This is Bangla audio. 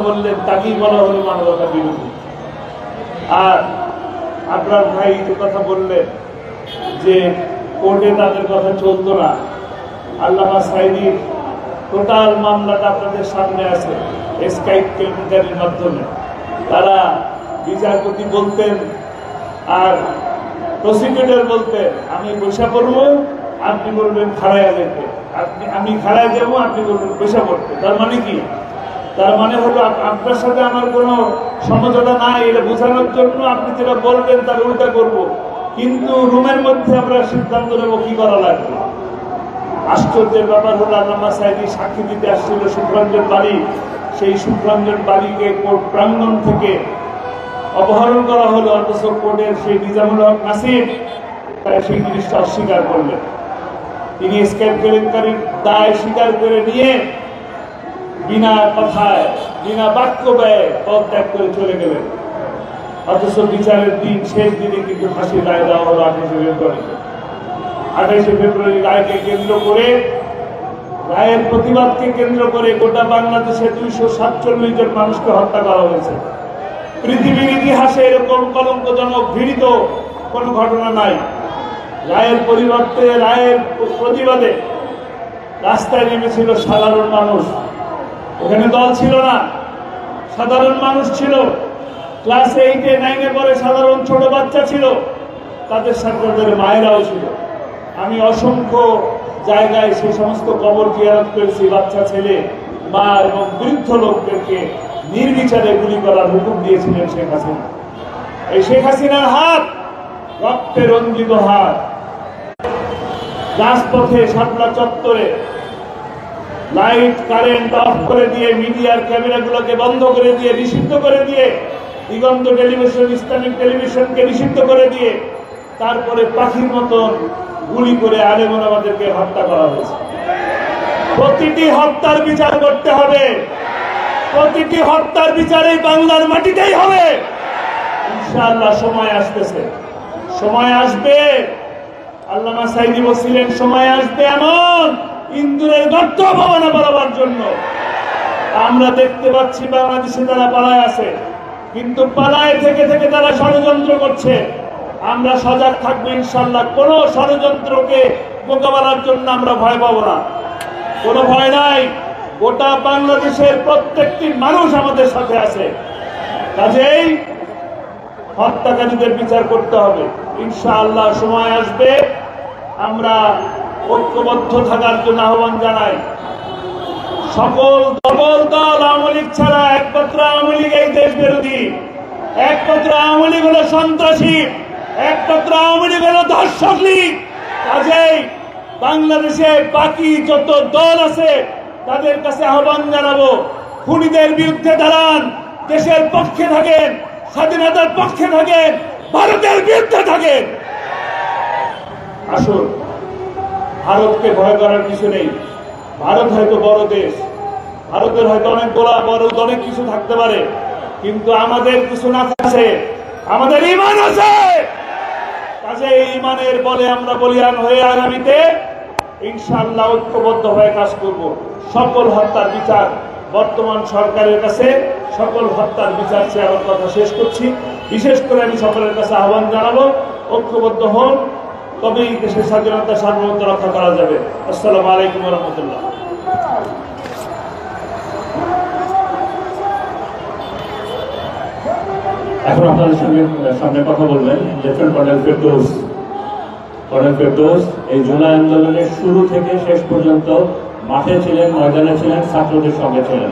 বললেন তাকেই বলা হলো মানবতা বিরোধী। আর আপনার ভাই যে কথা বললেন যে কোর্টে তাদের কথা চলতো না, আল্লামা সাঈদীর টোটাল মামলাটা আপনাদের সামনে আছে স্কাইপ কেলেঙ্কারির মাধ্যমে। তারা বিচারপতি বলতেন আর প্রসিকিউটর বলতেন আমি বসে পড়বো, আপনি বলবেন খাড়াইয়া যেতে, আমি খাড়ায় যাবো, আপনি বলবেন বসে পড়তে। তার মানে কি? তার মানে হলো আপনার সাথে আমার কোনো সমঝোতা নাই, এটা বোঝানোর জন্য আপনি যেটা বলবেন তার উল্টা করব, কিন্তু রুমের মধ্যে আমরা সিদ্ধান্ত নেব কি করা লাগবে। আশ্চর্যের ব্যাপার হলো আল্লামা সাঈদী সাক্ষী দিতে আসছিল সুখরঞ্জন বাড়ি, সেই সুখরঞ্জন বাড়িকে কোর্ট প্রাঙ্গণ থেকে অপহরণ করা হলো, অথচ কোর্টের সেই নিজামুল হক নাসির তারা সেই জিনিসটা অস্বীকার করলেন। তিনি স্ক্যাম কেলেঙ্কারির দায় স্বীকার করে নিয়ে বিনা কথায় বিনা বাক্য ব্যয়ে পদত্যাগ করে চলে গেলেন। অথচ বিচারের দিন শেষ দিনে কিন্তু ফাঁসির রায় দেওয়া হলো 28শে ফেব্রুয়ারি রায়কে কেন্দ্র করে, রায়ের প্রতিবাদকে কেন্দ্র করে গোটা বাংলাদেশে 247 জন মানুষকে হত্যা করা হয়েছে। পৃথিবীর ইতিহাসে এরকম কলঙ্কজনক ঘৃণিত কোন ঘটনা নাই। রায়ের পরিবর্তে, রায়ের প্রতিবাদে রাস্তায় নেমেছিল সাধারণ মানুষ। ওখানে দল ছিল না, সাধারণ মানুষ ছিল। ক্লাস 8 এ 9 এ পড়ে সাধারণ ছোট বাচ্চা ছিল, তাদের সাথে তাদের মায়েরাও ছিল। আমি অসংখ্য জায়গায় সেই সমস্ত কবর জিয়ারত করেছি। বাচ্চা ছেলে, মা এবং বৃদ্ধ লোকদেরকে নির্বিচারে গুলি করার হুকুম দিয়েছিলেন শেখ হাসিনা। এই শেখ হাসিনার হাত রক্তে রঞ্জিত হাত। রাজপথে, শাপলা চত্বরে লাইট কারেন্ট অফ করে দিয়ে, মিডিয়ার ক্যামেরাগুলোকে বন্ধ করে দিয়ে, নিষিদ্ধ করে দিয়ে, দিগন্ত টেলিভিশন, ইসলামিক টেলিভিশনকে নিষিদ্ধ করে দিয়ে, তারপরে পাখির মতন গুলি করে আলেম ওলামাদেরকে হত্যা করা হয়েছে। প্রতিটি হত্যার বিচার করতে হবে, প্রতিটি হত্যার বিচার এই বাংলার মাটিতেই হবে ইনশাআল্লাহ। সময় আসতেছে, সময় আসবে। আল্লামা সাঈদী বলছিলেন সময় আসবে এমন ইন্দুরের গর্ত ভবনে পালাবার জন্য। আমরা দেখতে পাচ্ছি বাংলাদেশে তারা পালায় আছে, কিন্তু পালায় থেকে থেকে তারা ষড়যন্ত্র করছে। আমরা সজাগ থাকবো ইনশাআল্লাহ। কোন ষড়যন্ত্রকে মোকাবেলার জন্য আমরা ভয় পাবো না, কোনো ভয় নাই। গোটা বাংলাদেশের প্রত্যেকটি মানুষ আমাদের সাথে আছে, কাজেই হত্যাকারীদের বিচার করতে হবে ইনশাআল্লাহ। সময় আসবে, আমরা ঐক্যবদ্ধ থাকার জন্য আহ্বান জানাই। সকল দল আওয়ামী লীগ ছাড়া একমাত্র আওয়ামী লীগ এই দেশ বিরোধী, একমাত্র আওয়ামী লীগ হলো সন্ত্রাসী, একমাত্র আওয়ামী লীগ হলো ধর্ষক লীগ। কাজেই বাংলাদেশে বাকি যত দল আছে তাদের কাছে আহ্বান জানাবো, খুনিদের বিরুদ্ধে দাঁড়ান, দেশের পক্ষে থাকেন, স্বাধীনতার পক্ষে থাকেন, ভারতের বিরুদ্ধে থাকেন। আসুন, ভারতকে ভয় করার কিছু নেই। ভারত হয়তো বড় দেশ, ভারতের হয়তো অনেক গোলা বড় অনেক কিছু থাকতে পারে, কিন্তু আমাদের কিছু না আছে, আমাদের ঈমান আছে। কাজে এই ঈমানের বলে আমরা বলিয়ান হয়ে আগামীতে ইনশাআল্লাহ ঐক্যবদ্ধ হয়ে কাজ করব। সকল হত্যার বিচার বর্তমান সরকারের কাছে, সকল হত্যার বিচার চেয়ে আমার কথা শেষ করছি। বিশেষ করে আমি সকলের কাছে আহ্বান জানাবো, ঐক্যবদ্ধ হন, তবেই দেশের স্বাধীনতা সার্বভৌমত্ব রক্ষা করা যাবে। আসসালামু আলাইকুম ওয়া রাহমাতুল্লাহ। এখন আপনাদের সামনে কথা বলবেন lieutenant colonel Ferdous. Colonel Ferdous এই জুলাই আন্দোলনের শুরু থেকে শেষ পর্যন্ত মাঠে ছিলেন, ময়দানে ছিলেন, ছাত্রদের সঙ্গে ছিলেন।